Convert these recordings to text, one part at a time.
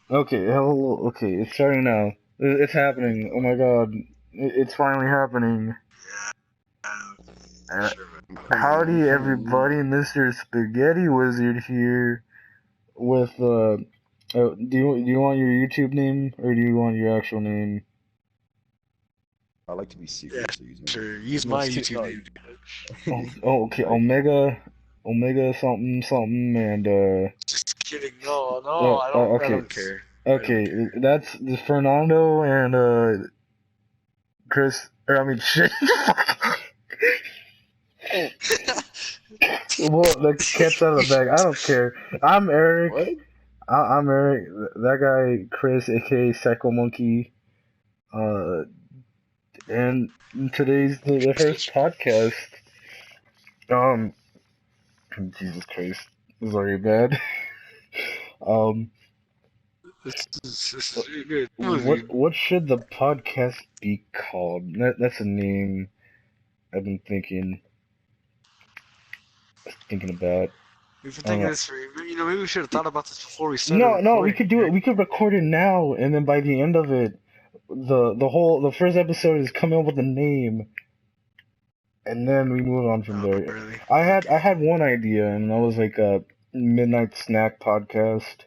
Okay, hello. Okay, it's starting now. It's happening. Oh my god, it's finally happening. Uh, Sure, Howdy, I'm coming in. everybody. Mr. Spaghetti Wizard here. With do you want your YouTube name or do you want your actual name? I like to be Yeah, secret, so use my sure. Use no, my YouTube name. Okay, like Omega something something, and Just kidding. No, no, I don't. I okay, don't care. I don't okay. care. That's Fernando and Chris. Or I mean, shit. Well, the cat's out of the bag. I don't care. I'm Eric. what? I'm Eric. That guy, Chris, aka Psycho Monkey. Uh, and today's the first podcast. Um, Jesus Christ, this is already bad. Um, This is really good. what should the podcast be called? That's a name I've been thinking about. We've been I don't thinking know. this for, maybe we should have thought about this before we started No, we recording. could do it. We could record it now, and then by the end of it, the first episode is coming up with a name, and then we move on from Oh, there. really? I had one idea, and that was like a midnight snack podcast.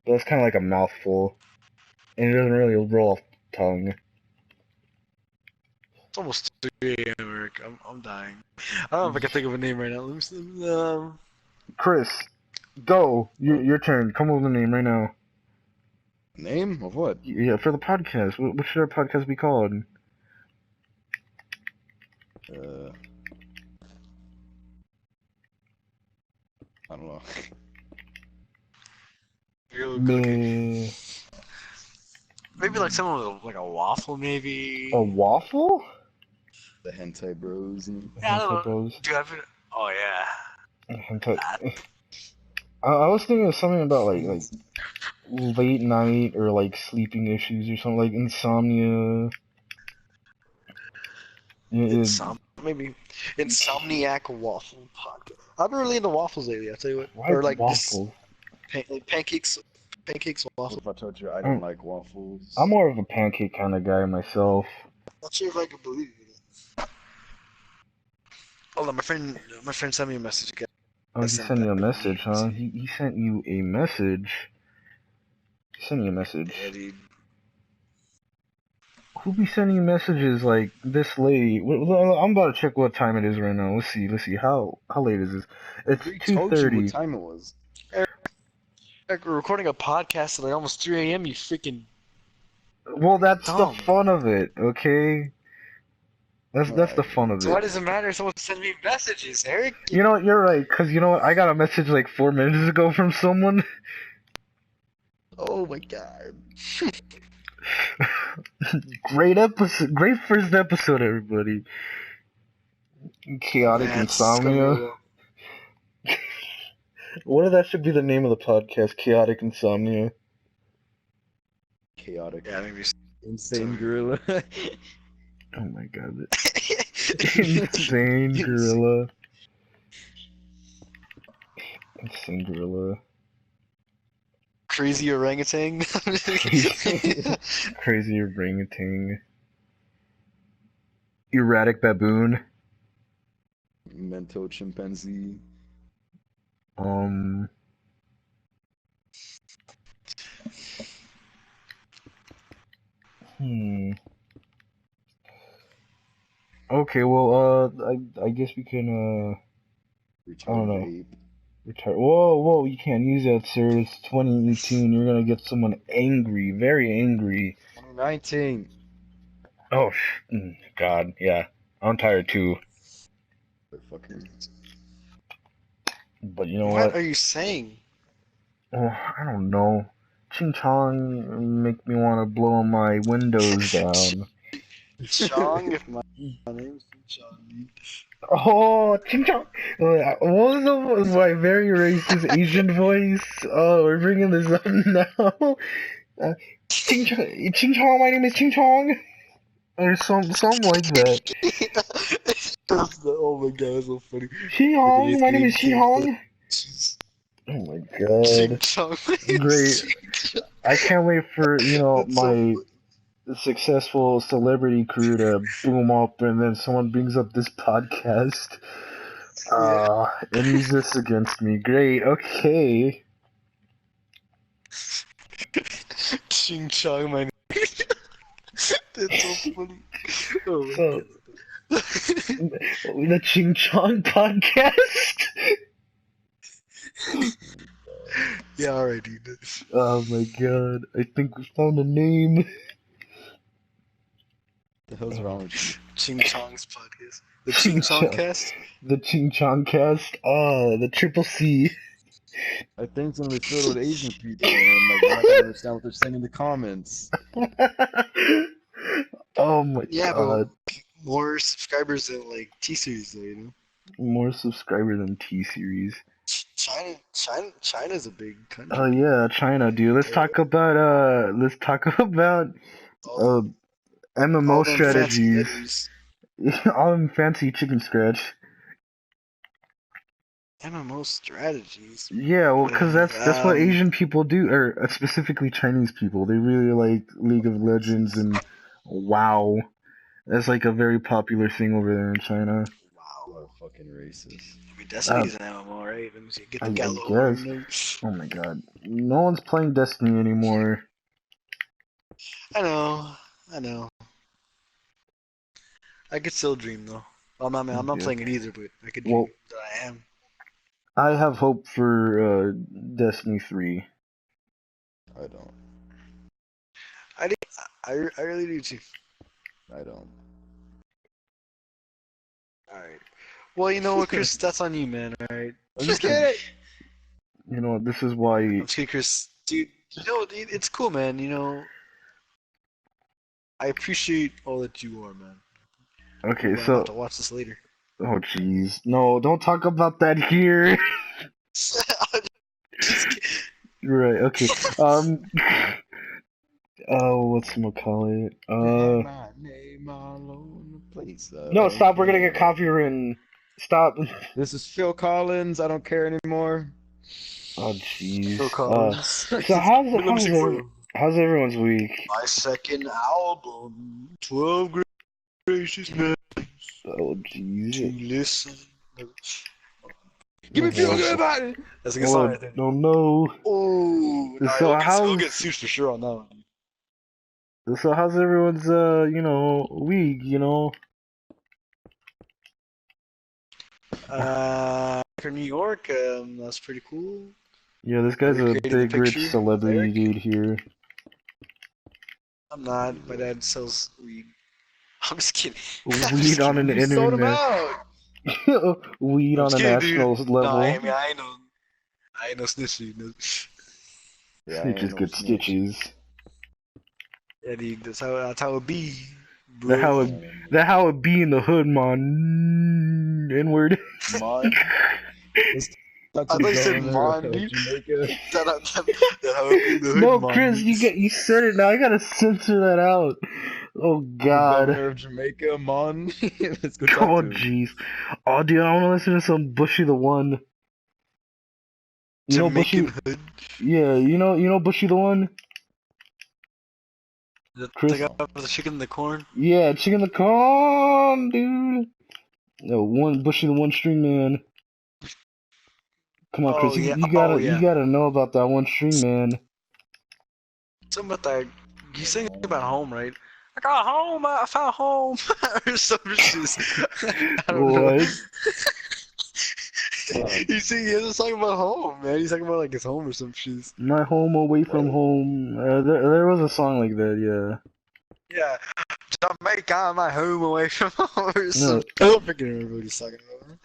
But that's kind of like a mouthful, and it doesn't really roll off the tongue. It's almost 3 a.m., Eric. I'm dying. I don't know if I can think of a name right now. Let me see. Chris, go. Your turn. Come up with a name right now. Name of what? Yeah, for the podcast. What should our podcast be called? I don't know. Real cookie. Me. Maybe like someone with like a waffle, maybe. A waffle? The hentai bros. Yeah, I don't Hentai know. bros. Do you have it? Oh yeah. Hentai. That. I was thinking of something about like late night or like sleeping issues or something like insomnia. Maybe Insomniac Waffle Podcast. I've been really into waffles lately. I'll tell you what. Why Or like waffles? like pancakes What waffle. if I told you I don't like waffles? I'm more of a pancake kind of guy myself. Not sure if I can believe it. Hold on, my friend sent me a message again. Oh, he sent you a message, huh? He sent you a message. He sent you a message. Yeah, dude. Who be sending you messages like this late? I'm about to check what time it is right now. Let's see. How late is this? It's We 2:30. told you what time it was. Eric, we're recording a podcast at like almost 3 a.m. You freaking. Well, that's dumb. the fun of it, okay? That's the fun of it. So why does it matter if someone sends me messages, Eric? You know what? You're right, because you know what? I got a message like 4 minutes ago from someone. Oh my god. Great episode. Great first episode, everybody. Chaotic Insomnia. What if that should be the name of the podcast? Chaotic Insomnia. Chaotic. Yeah, maybe. Insane gorilla. Oh my god. Insane gorilla. Insane gorilla. Crazy orangutan. Crazy orangutan. Erratic baboon. Mental chimpanzee. Okay, well, I guess we can, I don't know. Ape. Retire. Whoa, you can't use that, sir. It's 2018. You're gonna get someone angry, very angry. 2019. Oh, God, yeah. I'm tired too. Fucking. But you know What what? are you saying? Oh, I don't know. Ching Chong make me want to blow my windows down. Chong? If my name's Chong. Oh, Ching Chong! What was my very racist Asian voice? Oh, we're bringing this up now. Ching Chong, my name is Ching Chong. Or something like that. Oh my god, that's so funny. Ching Chong, my name is Ching Chong. Oh my god. Ching Chong. Great. I can't wait for That's so my funny. successful celebrity career to boom up, and then someone brings up this podcast. Yeah. And use this against me. Great. Okay. Ching Chong, my name. That's so funny. Oh my So god. the Ching Chong podcast. Yeah, alright, dude. Oh my god! I think we found a name. The hell's wrong with you? Ching Chong's podcast. The Ching Chong cast? The Ching Chong cast. Oh, the triple C. I think it's gonna be filled with Asian people, and like we're not gonna understand what they're saying in the comments. Oh my Yeah, god. but more subscribers than like T-Series, though, you know? More subscribers than T-Series. China's a big country. Oh yeah, China, dude. Let's talk about All MMO them fancy strategies. letters. All them fancy chicken scratch. MMO strategies. Yeah, well, because that's what Um, Asian people do, or specifically Chinese people. They really like League of Legends and WoW. That's like a very popular thing over there in China. You Wow. are fucking racist. I mean, Destiny's an MMO, right? Let me see. Get the I Gallo guess. horn. Oh my god. No one's playing Destiny anymore. I know. I could still dream though. Well, I'm not Yeah. playing it either, but I could dream Well, that I am. I have hope for Destiny 3. I don't. I really do too. I don't. Alright. Well, you know what, Chris? That's on you, man, alright? I'm just kidding. You know, this is why. I'm just kidding, Chris. Dude, it's cool, man. I appreciate all that you are, man. Okay, I'm so. about to watch this later. Oh, jeez. No, don't talk about that here. Just kidding. Right, okay. Whatchamacallit? My name all over the place. No, stop, we're gonna get copywritten. Stop. This is Phil Collins. I don't care anymore. Oh, jeez. Phil Collins. So Let me see for you. how's everyone's week? My second album, 12 Gracious Men Oh, to jeez. listen. Give me feel good about it. That's a good song Oh, right there. no. Oh, nah, So he'll get sued for sure on that one. So how's everyone's, week, For New York, that's pretty cool. Yeah, this guy's a Recreating the big rich picture, celebrity Eric. dude here. I'm not. My dad sells weed. I'm just kidding. Weed on an You sold him internet. out. Weed I'm on a just kidding, national dude. level. No, I mean, I ain't no snitch. No. Yeah, You just get stitches. Yeah, dude, that's how it be. That how Bro. how it be in the hood, man. N-word. Mon. Let's talk to I the thought you said governor Mon, of dude. Jamaica. That how it be in the hood, No, man. Chris, you said it now. I gotta censor that out. Oh The God. governor of Jamaica, Mon. Let's go talk Oh to him. jeez. Oh dude, I wanna listen to some Bushy the One. You know Bushy? Jamaican hood. Yeah, you know Bushy the One? Chris? The guy with the chicken and the corn. Yeah, Chicken the Corn, dude. No, Bushy the One String Man. Come on, Chris, Oh yeah. you Oh gotta yeah. know about that one string man. Something about that. You sing about home, right? I got home. I found home. Or some shit. I don't know. What? He has a song about home, man. He's talking about like his home or some shit. My home away from home. There was a song like that, yeah. Yeah. Jamaica, my home away from home or No. some. I don't freaking remember what he's talking about, man.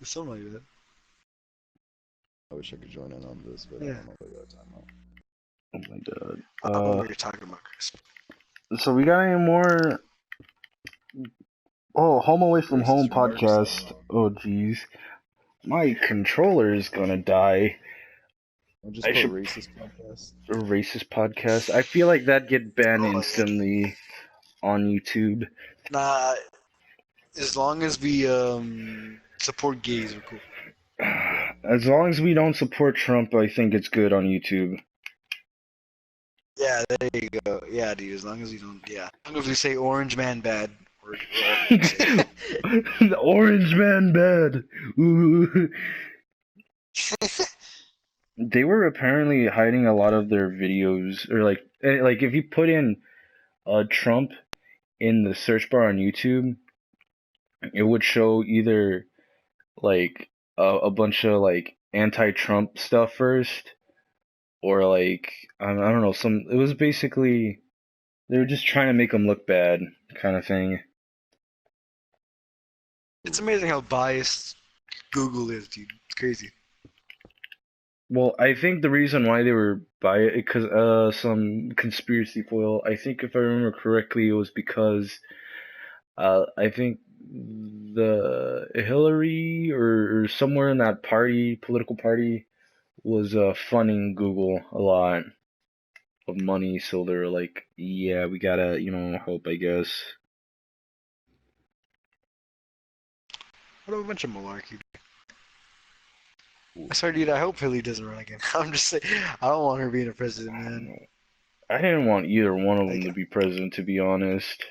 It's something like that. I wish I could join in on this, but Yeah. I don't know if I got time out. Oh my god. I don't know what you're talking about, Chris. So we got any more? Oh, Home Away from Racist Home remarks. podcast. Oh jeez, my controller is gonna die. I'll just I put should- racist podcast. A racist podcast. I feel like that'd get banned instantly on YouTube. Nah, as long as we support gays, we're cool. As long as we don't support Trump, I think it's good on YouTube. Yeah, there you go. Yeah, dude. As long as you don't, yeah. As long as we say Orange Man bad, we're all safe. The Orange Man bad. Ooh. They were apparently hiding a lot of their videos, or like if you put in Trump in the search bar on YouTube, it would show either like a bunch of like anti-Trump stuff first, or like I don't know, some. It was basically they were just trying to make him look bad, kind of thing. It's amazing how biased Google is, dude. It's crazy. Well, I think the reason why they were by it, because some conspiracy foil. I think if I remember correctly, it was because I think the Hillary or somewhere in that party, political party, was funding Google a lot of money, so they're like, yeah, we gotta, help, I guess. What a bunch of malarkey. I swear, dude, I hope Hillary doesn't run again. I'm just saying, I don't want her being a president, man. I didn't want either one of them Like, to be president, to be honest.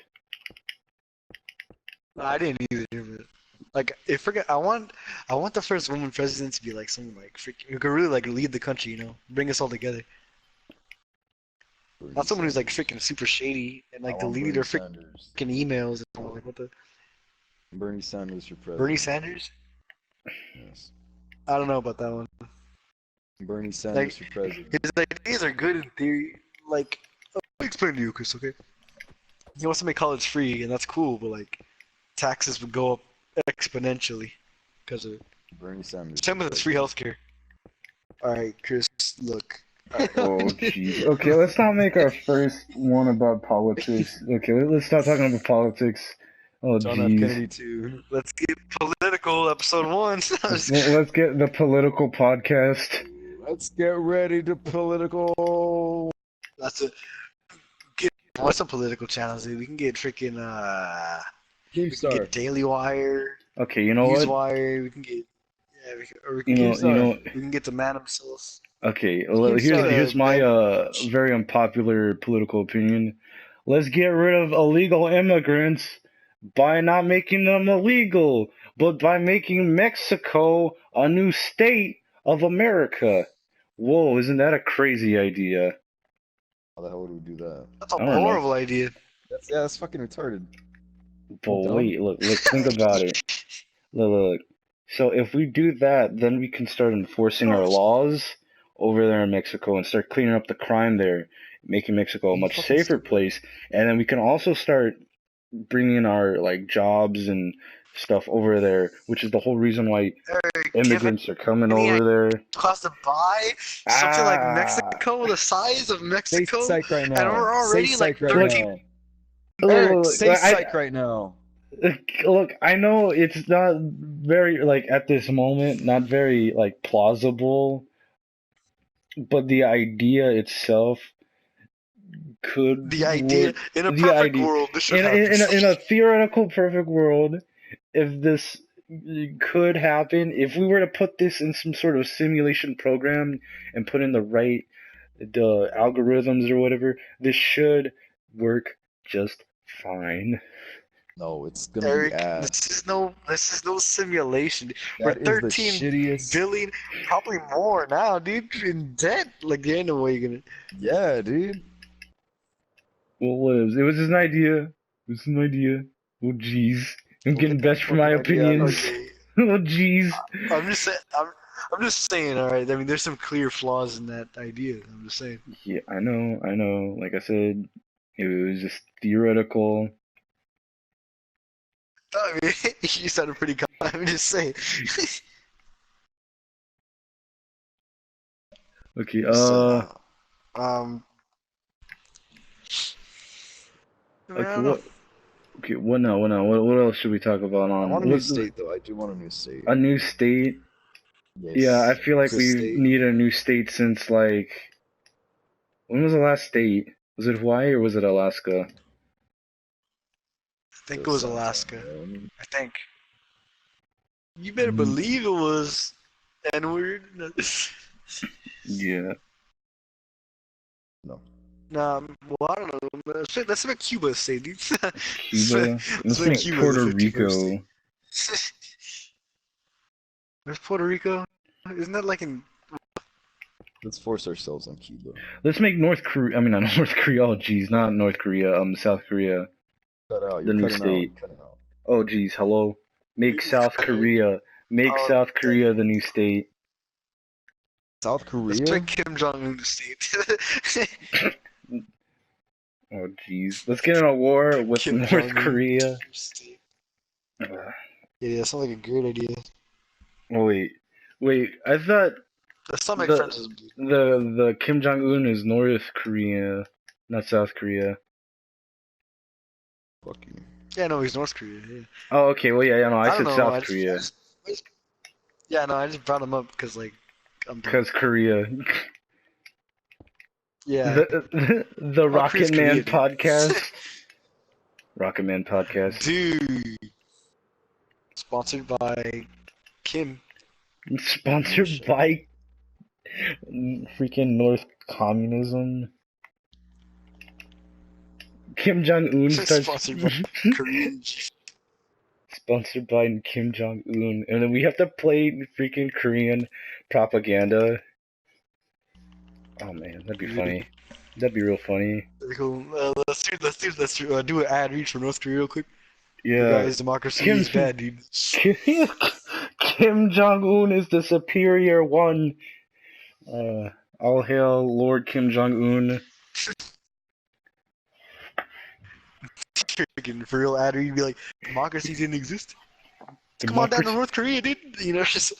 I didn't either, but like, if forget, I want the first woman president to be like someone like freaking who could really like lead the country, bring us all together. Not someone who's like freaking super shady and like delete our freaking emails and all. Like what the Bernie Sanders for president. Bernie Sanders? Yes. I don't know about that one. Bernie Sanders for president. His ideas are good in theory. Like, I'll explain to you, Chris. Okay. He wants to make college free, and that's cool, but like, taxes would go up exponentially because of it. Bernie Sanders. Same with his free healthcare. All right, Chris. Look. Oh, jeez. Okay, let's not make our first one about politics. Okay, let's stop talking about politics. Oh, John F. jeez. Kennedy too. Let's get political. Episode 1. Let's get the political podcast. Let's get ready to political. That's a. What's some political channels, dude? We can get freaking we can get Daily Wire. Okay, you know what? Newswire. We can get. Yeah, we can we can get the man himself. Okay, well, here's my very unpopular political opinion. Let's get rid of illegal immigrants by not making them illegal, but by making Mexico a new state of America. Whoa, isn't that a crazy idea? How the hell would we do that? That's a horrible idea. That's fucking retarded. But wait, look, think about it. Look. So if we do that, then we can start enforcing our laws over there in Mexico and start cleaning up the crime there, making Mexico a much safer place. And then we can also start bringing our like jobs and stuff over there, which is the whole reason why immigrants are coming over there. Cost to buy something like Mexico, the size of Mexico, Stay psych right now. and we're already like 13. Eric, stay psych right now. Look, I know it's not very, like, at this moment, not very, like, plausible, but the idea itself could work. In a perfect world, this should happen. In a theoretical perfect world, if this could happen, if we were to put this in some sort of simulation program and put in the algorithms or whatever, this should work just fine. No, it's gonna Eric, be ass. This is no simulation. That We're is the 13 shittiest... billion, probably more now, dude. In debt, like there ain't no way you're gonna. Yeah, dude. Well, it was just an idea. It was an idea. Oh, jeez. I'm getting best for my opinions. Okay. Oh, jeez. I'm just saying. All right. I mean, there's some clear flaws in that idea. I'm just saying. Yeah, I know. Like I said, it was just theoretical. I mean, you sounded pretty calm. I'm just saying. Okay, what now? What else should we talk about on? I want a new state, though. I do want a new state. A new state? Yes. Yeah, I feel like we need a new state since, like... When was the last state? Was it Hawaii or was it Alaska? I think it was Alaska. I think. You better believe it was. And we're. Yeah. No. Nah, well, I don't know. Let's make Cuba a state, dude. Cuba. Let's Let's make make Cuba the Puerto 51st Rico. state. There's Puerto Rico. Isn't that like in? Let's force ourselves on Cuba. Let's make North Korea. I mean, not North Korea. Oh, geez, not North Korea. South Korea, Cut out. the You're new cutting out. state. You're cutting out. Oh, geez, hello. Make South Korea. Make Oh, South Korea the new state. South let's Korea? make Kim Jong Un the state. Oh, geez. Let's get in a war with Kim North Jong Un Korea. state. Uh, Yeah, that sounds like a great idea. oh, wait. I thought Let's not make the friends with them. the Kim Jong Un is North Korea, not South Korea. Fuck you. Yeah, no, he's North Korea. Yeah. Oh, okay. Well, yeah, no, I don't said know. South Korea Yeah, no, I just brought him up because like I'm done. because Korea. Yeah. The Oh, Rocket Korea's Man Korea, dude. podcast. Rocket Man podcast. Dude. Sponsored by Kim. Sponsored by freaking North Communism. Kim Jong Un starts. Sponsored by Korean. Sponsored by Kim Jong Un, and then we have to play freaking Korean propaganda. Oh man, that'd be funny. That'd be real funny. Cool. Let's do an ad read for North Korea real quick. Yeah. Guys, democracy is bad, dude. Kim Jong Un is the superior one. All hail Lord Kim Jong Un. Freaking for real ad read, you'd be like, democracy didn't exist. Come on down to North Korea, dude. You know, just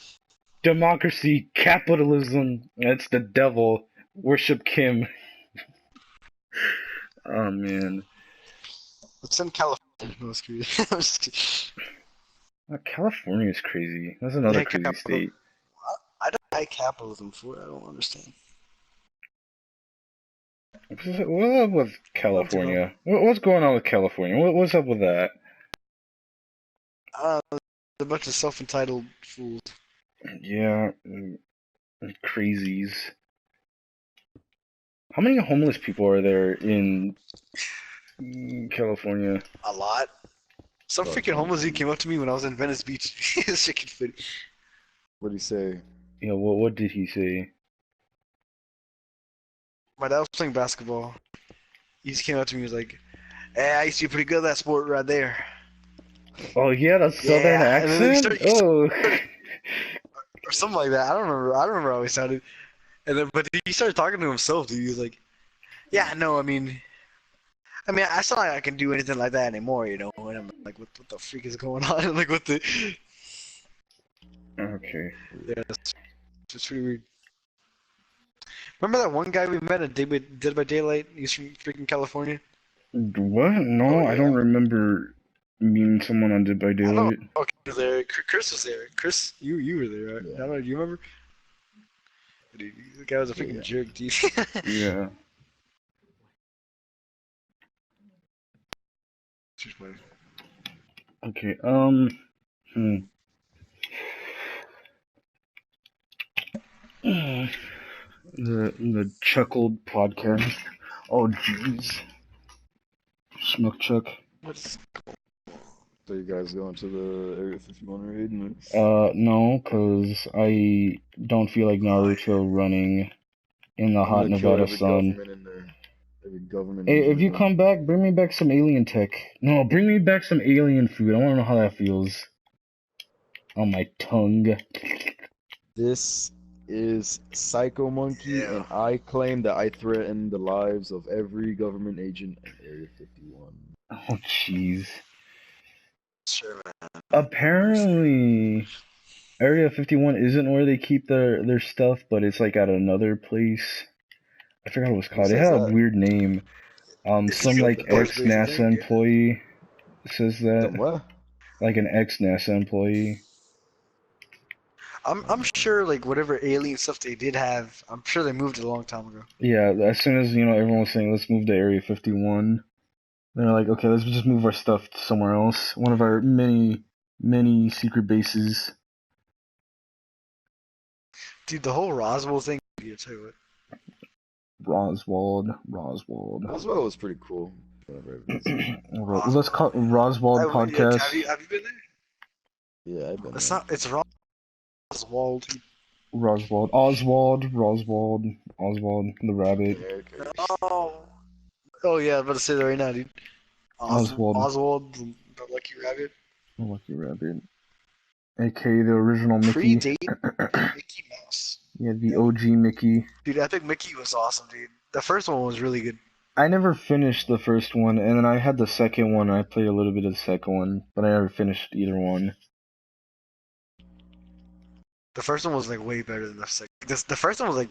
Democracy, capitalism, that's the devil. Worship Kim. Oh man. let's send California to North Korea. I'm just kidding. California is crazy. That's another Yeah, crazy state. I don't like capitalism for it. I don't understand. What's up with California? What's going on with California? What's up with that? A bunch of self-entitled fools. Yeah, crazies. How many homeless people are there in California? A lot. Some freaking homeless dude came up to me when I was in Venice Beach. It's freaking funny. What did he say? Yeah, what did he say? My dad was playing basketball. He just came up to me and was like, "Hey, I used to be pretty good at that sport right there." Oh, yeah, that southern And then accent? Oh. or something like that. I don't remember how he sounded. And then, but he started talking to himself, dude. He was like, "Yeah, no, I mean, I saw like I can do anything like that anymore, you know." And I'm like, "What the freak is going on?" Like, what the? Okay. Yeah, it's pretty weird. Remember that one guy we met at Dead by Daylight? He's from freaking California. What? No, Oh, yeah. I don't remember meeting someone on Dead by Daylight. Okay, was there. Chris was there. Chris, you were there, right? Yeah. I don't know. Do you remember? Dude, the guy was a freaking jerk, dude. Yeah. Too funny. Okay, The Chuckled podcast. Oh, jeez. Smoke Chuck. What's So you guys going to the Area 51 raid? No, cause I don't feel like Naruto running in the hot I'm gonna kill Nevada every sun. government in there. Every government. Hey, if you agent. come back, bring me back some alien tech. No, bring me back some alien food. I wanna know how that feels. On my tongue. This is Psycho Monkey, Yeah. and I claim that I threaten the lives of every government agent in Area 51. Oh, jeez. sure, man. Apparently, Area 51 isn't where they keep their stuff, but it's like at another place. I forgot what it was called. It says had a that? weird name. Some like ex-NASA employee says The that. what? Like an ex-NASA employee. I'm sure like whatever alien stuff they did have, I'm sure they moved it a long time ago. Yeah, as soon as, everyone was saying, let's move to Area 51, they're like, okay, let's just move our stuff to somewhere else. One of our many, many secret bases. Dude, the whole Roswell thing, I'll tell you what. Roswald. Roswell was pretty cool. Whatever it is. Let's call it Roswald podcast. Have you been there? Yeah, I've been It's there. not. It's Roswald. Oswald, the rabbit. Oh yeah, I'm about to say that right now, dude. Oswald. Oswald, the Lucky Rabbit. The lucky rabbit. AKA the original Mickey. Predate Mickey Mouse. Yeah, the OG Mickey. Dude, I think Mickey was awesome, dude. The first one was really good. I never finished the first one, and then I had the second one. I played a little bit of the second one, but I never finished either one. The first one was like way better than the second. The first one was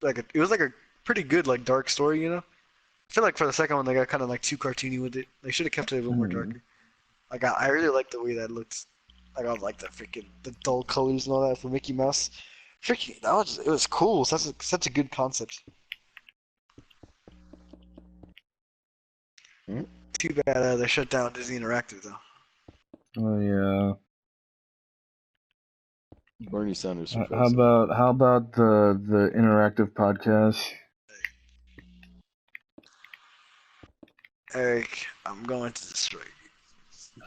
it was like a pretty good like dark story, you know. I feel like for the second one they got kind of like too cartoony with it. They should have kept it a little more darker. Like I really like the way that looked. Like I like the dull colors and all that for Mickey Mouse. Freaking it was cool. Such a good concept. Too bad they shut down Disney Interactive though. Oh yeah. Bernie Sanders. How about the interactive podcast? Eric, I'm going to destroy you.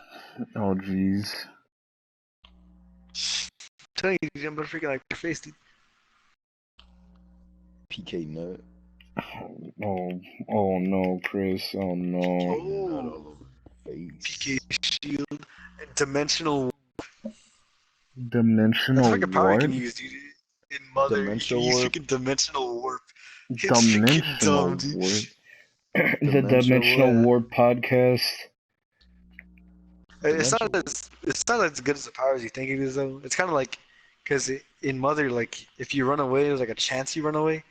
Oh jeez. I'm telling you, dude, I'm gonna freaking like your face, dude. PK nut. Oh no, Chris. Oh no. Nut all over face. PK shield and dimensional. Dimensional That's freaking power I warp? can use, dude. In Mother, Dimensional you can use warp. freaking dimensional warp. It's freaking dumb, dude. Warp. The Dimensional Warp podcast. It's not as good as the powers you think it is though. It's kind of like, cause in Mother, like if you run away, there's like a chance you run away.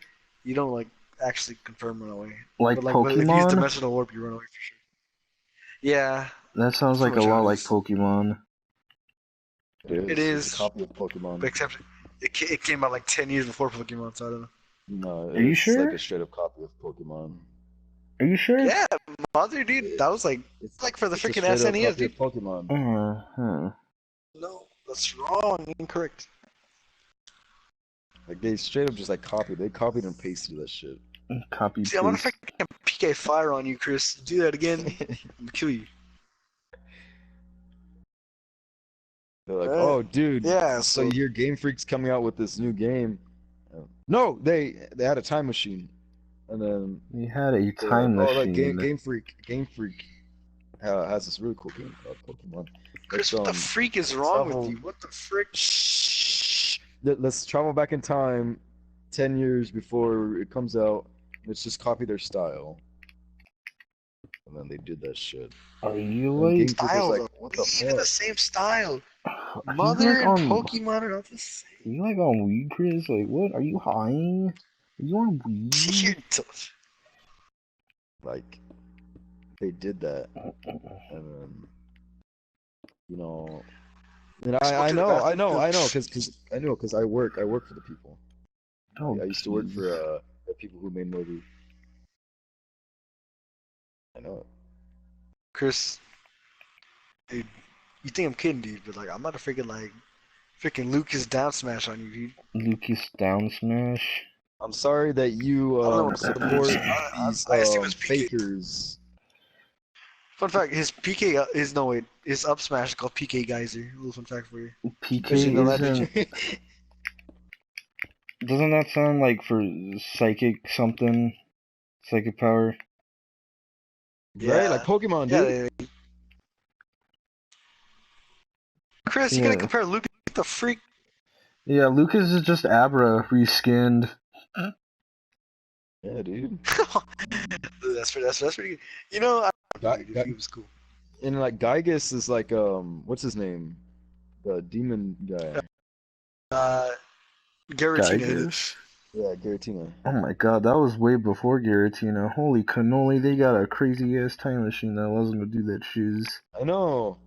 You don't like actually confirm run away. Like But if you use Pokemon? dimensional warp, you run away for sure. Yeah. That sounds like a Pretty much lot how it like is. Pokemon. It It's is. a copy of Pokemon. Except it came out like 10 years before Pokemon, so I don't know. No, Are you it's sure? like a straight up copy of Pokemon. Are you sure? Yeah, Mother, dude, that was like for the It's a freaking straight up SNES, copy dude. of Pokemon. Uh-huh. No, that's wrong, incorrect. Like they straight up just like copied. They copied and pasted that shit. Copy See, I'm gonna paste. freaking PK fire on you, Chris. Do that again, I'm gonna kill you. They're like, Right. oh, dude. Yeah, So so you hear Game Freak's coming out with this new game? No, they had a time machine, and then We had a they're time like, oh, like machine. Game Freak has this really cool game called Pokemon. Chris, Let's, what the freak is wrong travel- with you? What the frick? Shh. Let's travel back in time, 10 years before it comes out. Let's just copy their style. And then they did that shit. Are you And Game like? Freak was Style, like, though. what the It's even the fuck? same style. Are you Mother like and on? Pokemon are not the same. Are you like on weed, Chris? Like what? Are you high? Are you on weed? You're dumb. Like, they did that. And then, you know, and I know, because I work for the people. Oh, I used to work jeez. for the people who made movies. I know it. Chris, dude, you think I'm kidding, dude? But like, I'm not a freaking Lucas down smash on you, dude. Lucas down smash. I'm sorry that you I don't know what support these I assume it's PK. fakers. Fun fact: his his up smash is called PK Geyser. A little fun fact for you. PK Did you know that, did isn't. Doesn't that sound like for psychic something? Psychic power? Right? Like Pokemon, dude. Yeah. Chris, you Yeah. gotta compare Lucas to the freak. Yeah, Lucas is just Abra reskinned. Yeah, dude. that's pretty good. You know, Guy- he was cool. And like Gygus is like what's his name? The demon guy. Garatina. Gygus? Yeah, Giratina. Oh my god, that was way before Giratina. Holy cannoli, they got a crazy ass time machine that allows them to do that shiz. I know.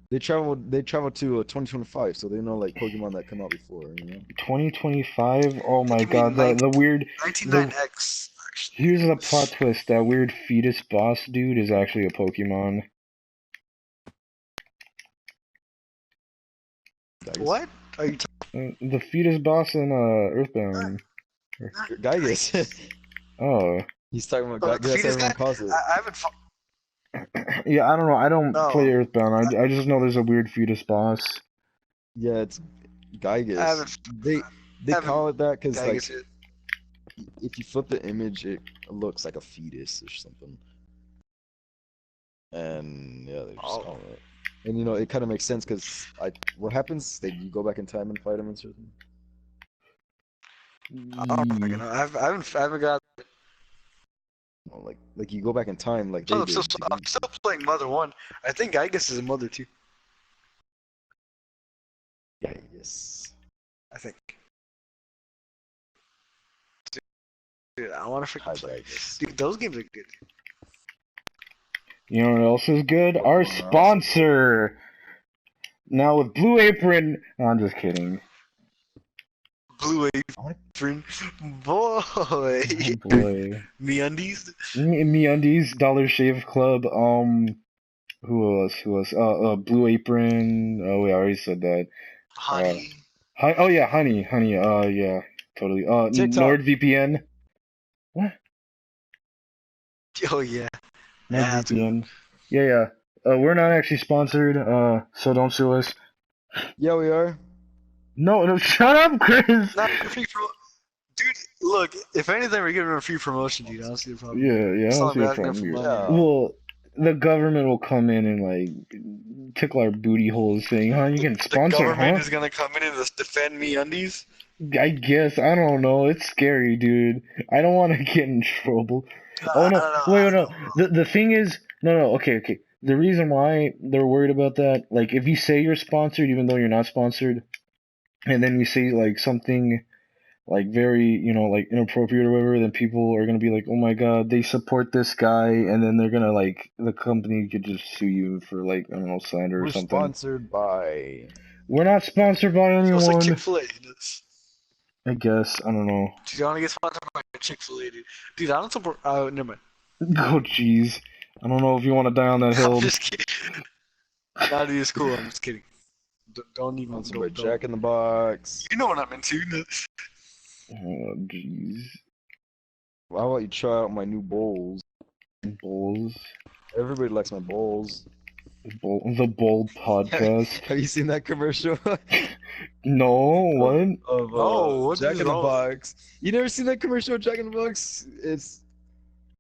They traveled to 2025, so they know like Pokemon that come out before, you know. 2025? Oh my You mean god, the weird. 99X. Actually. Here's the plot twist: that weird fetus boss dude is actually a Pokemon. Gygus. What are you The fetus boss in Earthbound. Gygus. Oh. He's talking about Oh, the Geiger. That's how fetus everyone guy? calls it. I haven't. Yeah, I don't know. I don't play No, Earthbound. I just know there's a weird fetus boss. Yeah, it's I Gygus. haven't. They call it that because I like guess it. if you flip the image, it looks like a fetus or something. And yeah, they just Oh, call it. And you know, it kind of makes sense because what happens? You go back in time and fight him and something. I don't fucking know. I haven't got. Well, like you go back in time like they I'm did. still playing Mother 1. I think Gygus is a Mother 2. Yes. I think. Dude, I want to Hi, freaking play. Gygus. Dude, those games are good. You know what else is good? Our Pokemon are also sponsor! Now with Blue Apron. No, I'm just kidding. Blue I wanna- Apron. Boy. Oh boy. MeUndies. MeUndies, Dollar Shave Club, who else? Blue Apron. Oh, we already said that. Honey. Oh yeah, Honey, yeah, totally. TikTok. NordVPN. What? Oh, yeah. Yeah, dude. NordVPN. Yeah. We're not actually sponsored, so don't sue us. Yeah, we are. No, shut up, Chris! Not free pro. Dude, look, if anything, we're giving them a free promotion, dude. I don't see a problem. Yeah, I It's don't not see like a we're asking them problem for here. money. Yeah. Well, the government will come in and, like, tickle our booty holes saying, huh, you getting The sponsored, government huh? is gonna come in and just defend MeUndies. I guess, I don't know, it's scary, dude. I don't want to get in trouble. Oh, I no, don't know. wait, no. The thing is, no, okay. The reason why they're worried about that, like, if you say you're sponsored, even though you're not sponsored, and then you say, like, something, like, very, like, inappropriate or whatever, then people are gonna be like, oh my god, they support this guy, and then they're gonna, like, the company could just sue you for, like, I don't know, slander or We're something. sponsored by. We're not sponsored by So it's like anyone, Chick-fil-A. I guess, I don't know. Dude, I want to get sponsored by Chick-fil-A, dude. Dude, I don't support. Never mind. Oh, jeez. I don't know if you want to die on that hill. I'm just kidding. Nah, dude, it's cool. I'm just kidding. Don't even. Sponsored by Don't. Jack in the Box. You know what I'm into. Oh, jeez. How about you try out my new bowls? Bowls. Everybody likes my bowls. The Bold podcast. Have you seen that commercial? No, what? Of No, what Jack is in the wrong? Box. You never seen that commercial of Jack in the Box?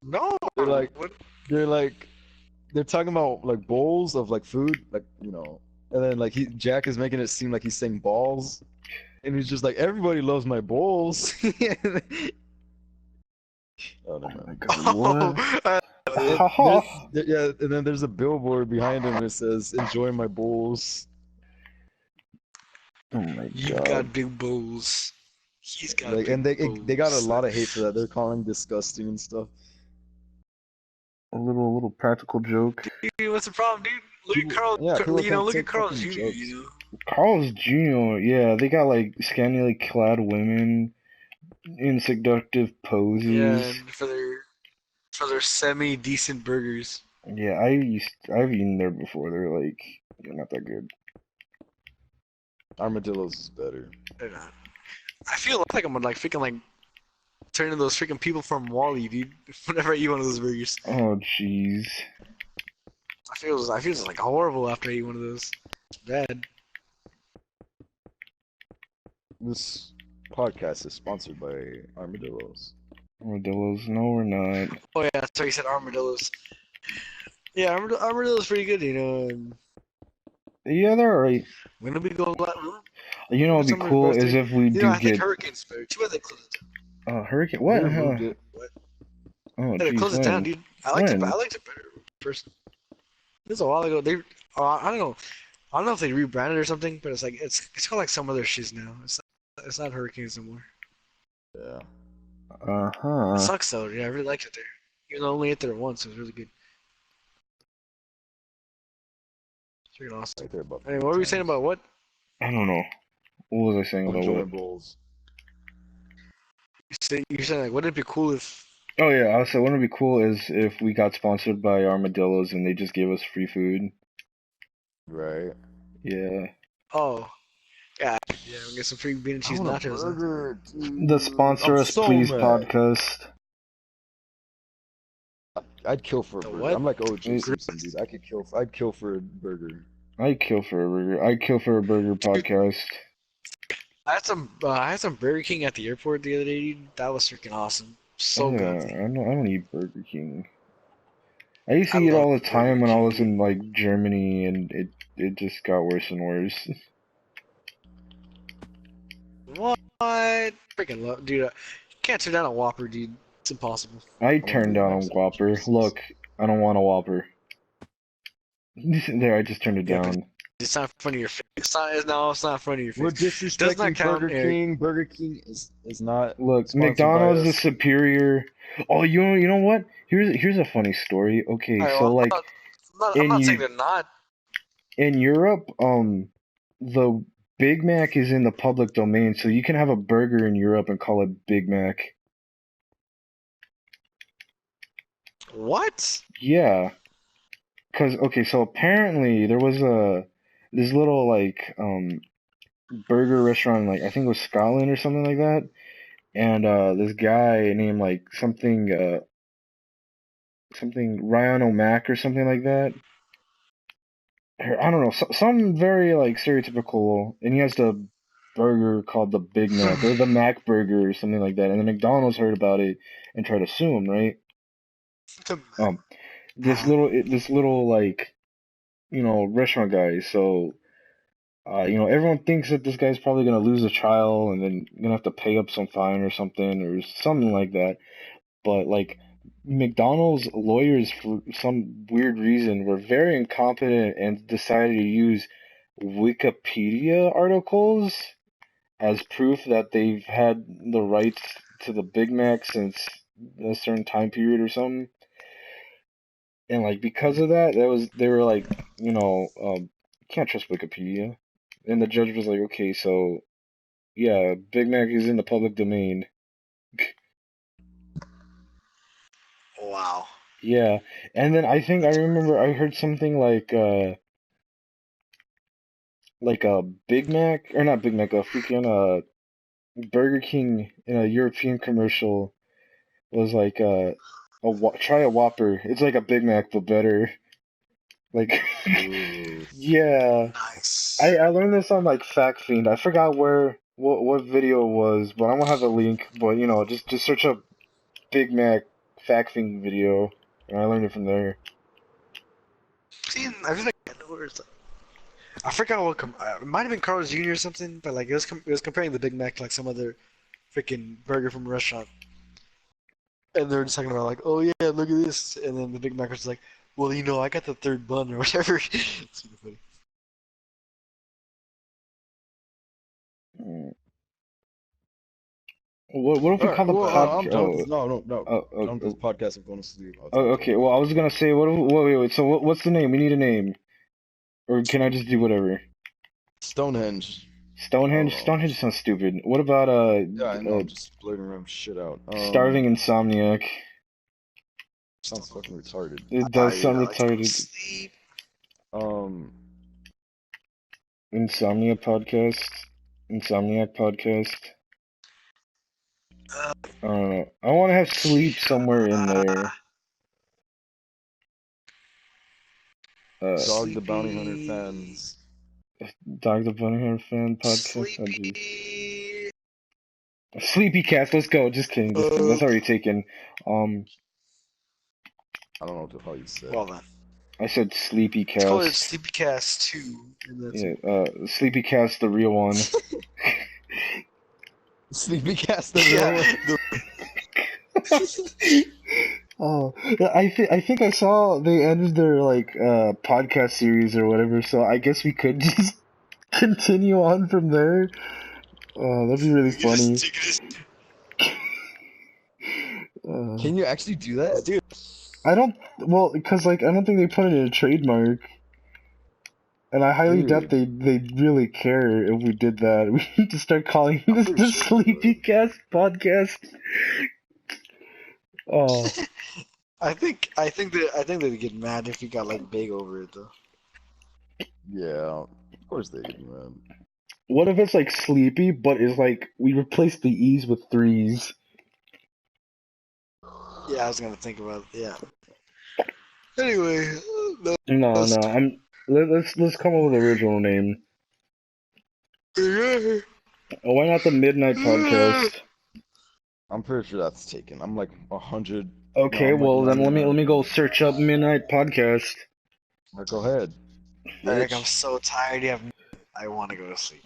No. They're like- What? They're talking about like bowls of like food, like and then like Jack is making it seem like he's saying balls, and he's just like everybody loves my bowls. Oh no, Oh my man. god, what? Yeah, and then there's a billboard behind him and it says "Enjoy my bowls." Oh my You god. got big bulls. He's got Like, big and they got a bulls. lot of hate for that. They're calling disgusting and stuff. A little practical joke. Dude, what's the problem, dude? Look at Carl. Yeah, people Look take at Carl fucking Jr. jokes. You know. Carl's Jr., yeah, they got like scantily clad women in seductive poses. Yeah, and for their semi decent burgers. Yeah, I've eaten there before. They're like not that good. Armadillos is better. They're not. I feel like I'm like freaking like turn into those freaking people from Wall-E, dude. Whenever I eat one of those burgers, Oh jeez. I feel like horrible after I eat one of those. It's bad. This podcast is sponsored by Armadillos. Armadillos? No, we're not. Oh yeah, that's why you said armadillos. Yeah, armadillos pretty good, you know. Yeah, they're alright. When do we go? You know what'd be Summer's cool best, is dude. if we You do know, I think get hurricanes better. Too bad they closed it down. hurricane. What? They removed it. Oh, Yeah, they jeez, closed it down, when? dude. I liked When? it better first. This is a while ago. I don't know. I don't know if they rebranded or something, but it's like it's called like some other shiz now. It's not hurricanes anymore. Yeah. It sucks though. Yeah, I really liked it there. Even though I only ate there once, it was really good. It's freaking awesome. Right there about Hey, what were we saying about what? I don't know. What was I saying about Enjoy what? bowls. You're saying like, wouldn't it be cool if? Oh yeah, I said wouldn't it be cool is if we got sponsored by Armadillos and they just gave us free food. Right. Yeah. Oh, yeah, we get some free bean and cheese nachos. Huh? Burger, dude. The sponsor I'm us so please mad. podcast. I'd kill for a The burger. what? I'm like OJ Mm. Simpson, dude. I'd kill for a burger. I'd kill for a burger. I'd kill for a burger podcast. I had some Burger King at the airport the other day, dude. That was freaking awesome. So Yeah, good. I don't eat Burger King. I used to I eat love all the Burger time when I King, was dude. in like Germany, and it just got worse and worse. What? Freaking love, dude. You can't turn down a Whopper, dude. It's impossible. I I want turned Big down a Macs. Whopper. Jesus. Look, I don't want a Whopper. There, I just turned it Yeah, but down. it's not in front of your face. It's not. No, it's not in front of your We're face. Does not disrespecting count, Burger Eric. King. Burger King is not Look, sponsored by McDonald's is us. superior. Oh, you know what? Here's a funny story. Okay, Alright, so well, like I'm in not saying you they're not. in Europe, the Big Mac is in the public domain, so you can have a burger in Europe and call it Big Mac. What? Yeah, okay, so apparently there was this little like burger restaurant in, like I think it was Scotland or something like that, and this guy named like something Ryan O'Mac or something like that. I don't know, some very like stereotypical, and he has the burger called the Big Mac or the Mac Burger or something like that. And then McDonald's heard about it and tried to sue him, right? Um, this little like restaurant guy. So everyone thinks that this guy's probably gonna lose a trial and then gonna have to pay up some fine or something like that. But like McDonald's lawyers, for some weird reason, were very incompetent and decided to use Wikipedia articles as proof that they've had the rights to the Big Mac since a certain time period or something. And like because of that, they were like, can't trust Wikipedia. And the judge was like, okay, so yeah, Big Mac is in the public domain. Wow. Yeah, and then I remember I heard something like a Big Mac or not Big Mac, a freaking Burger King in a European commercial was like try a Whopper. It's like a Big Mac but better. Like Ooh. yeah, Nice. I learned this on like Fact Fiend. I forgot what video it was, but I'm gonna have a link. But just search up Big Mac Fact Fiend video, and I learned it from there. See, I feel like I know where it's. I forgot what. It might have been Carl's Jr. or something, but like it was comparing the Big Mac to like some other freaking burger from a restaurant, and they were just talking about like, oh yeah, look at this, and then the Big Mac was like, well, I got the third bun or whatever. It's super funny. Mm. What if we All right. call the Well, I'm podcast? done with this. No. Oh, Done with this podcast. I'm going to sleep. I'll oh, talk to okay. you Well, later. I was gonna say, wait. So what's the name? We need a name, or can I just do whatever? Stonehenge. I don't Stonehenge. know. Stonehenge sounds stupid. What about Yeah, I know. I'm just blurting around shit out. starving insomniac? Sounds fucking retarded. It does sound I like to go to retarded. sleep. Insomnia podcast. Insomniac podcast. Uh, I don't know. I want to have sleep somewhere in there. Dog the Bounty Hunter Sleepy. fans. Dog the Bunny Hunter fan podcast. Oh, geez. Sleepy. Sleepy cast. Let's go. Just kidding. That's already taken. I don't know what the hell you said. Well then, I said Sleepy let's call it cast. Sleepycast 2. And that's Yeah. Sleepy cast, the real one. Sleepycast the Yeah. Oh, I think I saw they ended their like podcast series or whatever, so I guess we could just continue on from there. That'd be really funny. Can you actually do that? Dude, Because like I don't think they put it in a trademark, and I highly doubt they'd really care if we did that. We need to start calling this pretty the sure they would. Sleepycast podcast. Oh. I think they'd get mad if we got like big over it though. Yeah, of course they get mad. What if it's like sleepy, but it's like we replace the E's with threes? Yeah, I was gonna think about it. Yeah. Anyway, No, no. Let's come up with an original name. Why not the Midnight Podcast? I'm pretty sure that's taken. I'm like 100. Okay, No, I'm like well then let 99. me go search up Midnight Podcast. Right, go ahead. Eric, I'm Bitch. so tired. I want to go to sleep.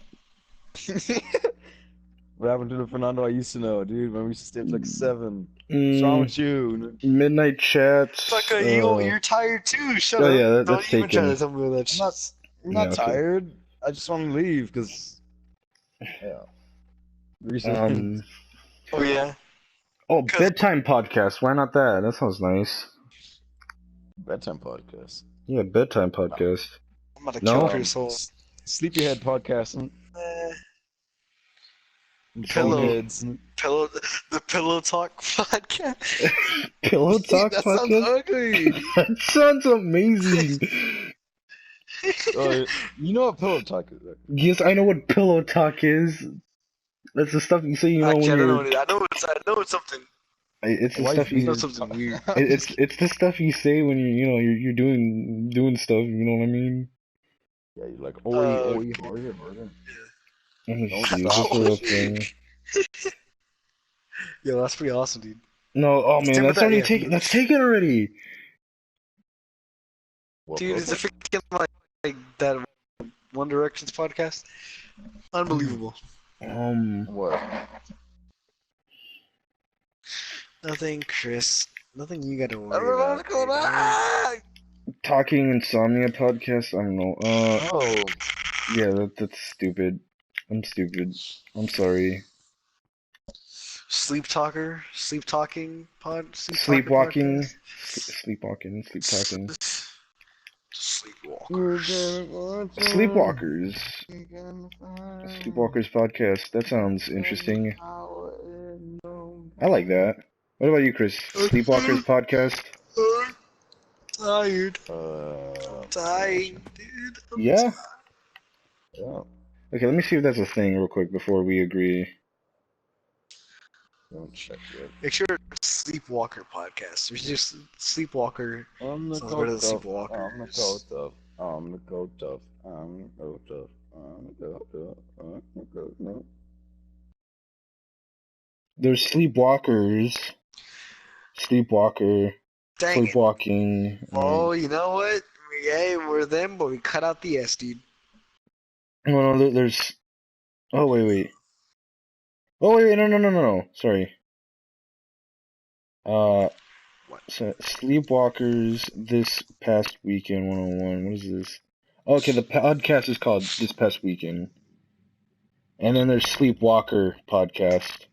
What happened to the Fernando I used to know, dude? When we used to stay up to like 7. What's wrong with you? Midnight Chats. Sucker, you're tired too. Shut Oh up. yeah, that's Don't even try taken. to tell me that I'm not. shit. I'm not Yeah, okay. tired. I just want to leave because. Yeah. Reason. Oh yeah. Oh, 'Cause- bedtime podcast. Why not that? That sounds nice. Bedtime podcast. Yeah, bedtime podcast. I'm about to No? kill Chris Hole. Sleepyhead podcast. Pillow. Heads. The Pillow Talk podcast. Pillow Talk That sounds podcast. ugly. That sounds amazing. You know what pillow talk is, right? Yes, I know what pillow talk is. That's the stuff you say, you know, Actually, when I don't know you're. what it is. I know it's something. It's the Why stuff you I know you. something weird. It's the stuff you say when you're doing stuff. You know what I mean? Yeah, you're like, Okay. hurry. Let me Don't see. Is stop. this a real thing? Yo, that's pretty awesome, dude. No. Oh man, Same with that's that, already yeah. taken. That's taken already. What, Dude, it's a freaking like that One Direction's podcast. Unbelievable. What? Nothing, Chris. Nothing you gotta I worry don't know about. what's going dude. on. Talking Insomnia podcast. I don't know. Oh, Yeah, that's stupid. I'm stupid. I'm sorry. Sleep talking podcast. Sleepwalking, sleep talking. Sleepwalker. Sleepwalkers. Sleepwalkers podcast. That sounds interesting. I like that. What about you, Chris? Sleepwalkers podcast? Tired, dude. Yeah? Yeah. Okay, let me see if that's a thing real quick before we agree. Don't check it. Make sure it's Sleepwalker podcast. There's just Sleepwalker. I'm the Sounds better than go tough. Sleepwalkers. I'm the go tough. I'm the go tough. I'm the go tough. I'm the go tough. I'm the go no. There's Sleepwalkers. Sleepwalker. Dang it. Sleepwalking. Oh, you know what? Yeah, we're them, but we cut out the S, dude. No, there's. Oh, wait. Oh, wait, no. Sorry. What? So Sleepwalkers this past weekend 101. What is this? Okay, the podcast is called This Past Weekend. And then there's Sleepwalker podcast.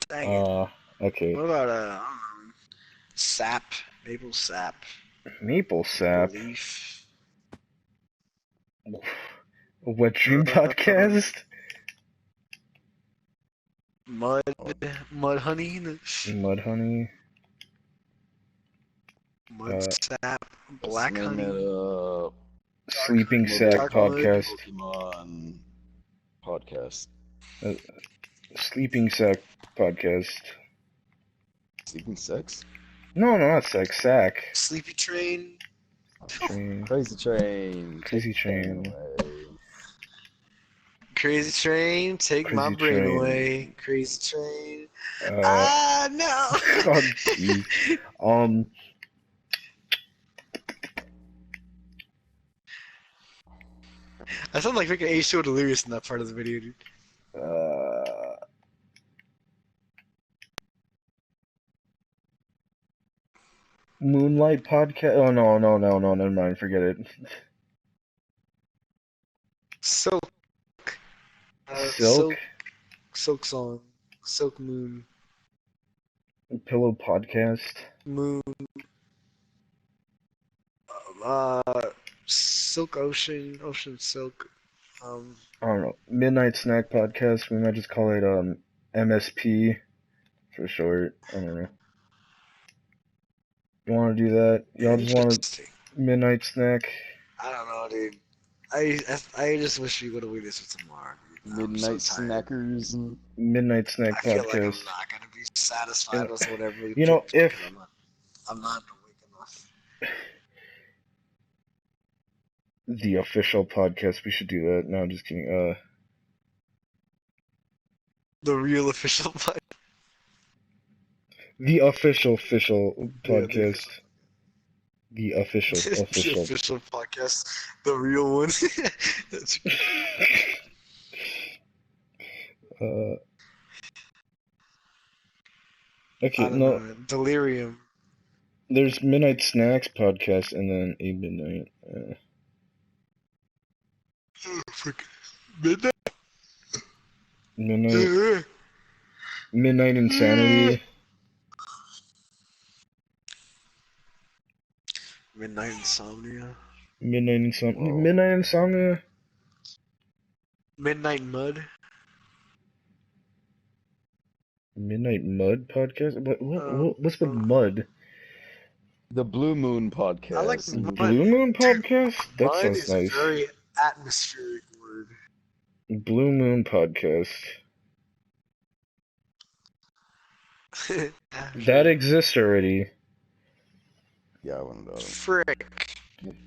Dang it. Okay. What about, I don't know, sap? Maple sap. Maple Sap. Leaf. Wet Dream podcast? Mud honey. Mud Honey. Mud sap. Black Let's name honey. it, Sleeping Sack Dark Mud. podcast. Pokemon podcast. Sleeping Sack podcast. Sleeping sex? No, not sex. Sack. Sleepy train. Train. Crazy train. Crazy Train. Away. Crazy train, take my Crazy brain Train. away. Crazy train. No. No. Oh, jeez. I sound like freaking H2O Delirious in that part of the video, dude. Moonlight podcast. Oh no, never mind. Forget it. Silk. Silk. Silk song. Silk moon. Pillow podcast. Moon. Silk ocean. Ocean silk. I don't know. Midnight Snack podcast. We might just call it MSP for short. I don't know. You want to do that? Y'all just want Interesting. Midnight Snack? I don't know, dude. I just wish we would have waited for tomorrow. Dude. I'm Midnight so tired. Snackers. Midnight Snack I feel like I'm podcast. not gonna be satisfied with whatever. You know, if I'm not awake enough. The official podcast. We should do that. No, I'm just kidding. The real official podcast. The official Yeah, the podcast. The official. the official podcast. The real one. That's Okay, I don't no. know. Delirium. There's Midnight Snacks podcast and then a midnight. Midnight. Midnight Insanity. Midnight Insomnia. Midnight Insomnia. Whoa. Midnight Insomnia. Midnight Mud. Midnight Mud podcast. What's with mud? The Blue Moon podcast. I like Blue Moon podcast. That Mud sounds is nice. a very atmospheric word. Blue Moon podcast. That exists already. Yeah, I wouldn't know. Frick.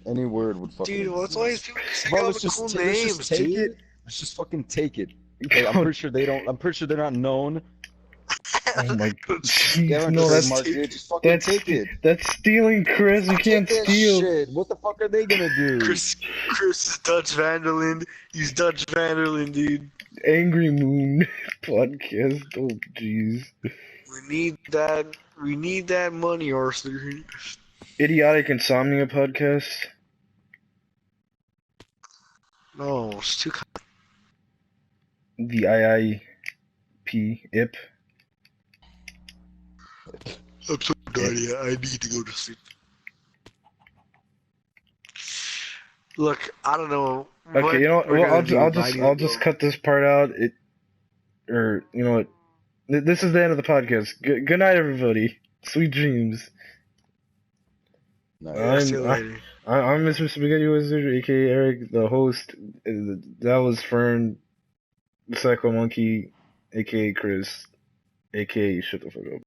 Any word would fucking. Dude, what's all these people say Bro, all let's the just, cool let's names, just take dude? it. Let's just fucking take it. Okay, I'm pretty sure they don't. I'm pretty sure they're not known. Oh my god. They Jeez, haven't no, that's trademarked it. Just fucking take it. that's stealing, Chris. You can't Take that steal. shit. What the fuck are they gonna do? Chris is Dutch Vanderland. He's Dutch Vanderland, dude. Angry Moon podcast. Oh jeez. We need that money, Arthur. Idiotic Insomnia podcast. No, it's too. The IIP IP. I'm so dirty. I need to go to sleep. Look, I don't know. Okay, you know what? we're Well, gonna do. I'll just cut this part out. Or you know what? This is the end of the podcast. Good night, everybody. Sweet dreams. Nice. See you later. I'm Mr. Spaghetti Wizard, aka Eric, the host. That was Fern, the Psycho Monkey, aka Chris, aka Shut the Fuck Up.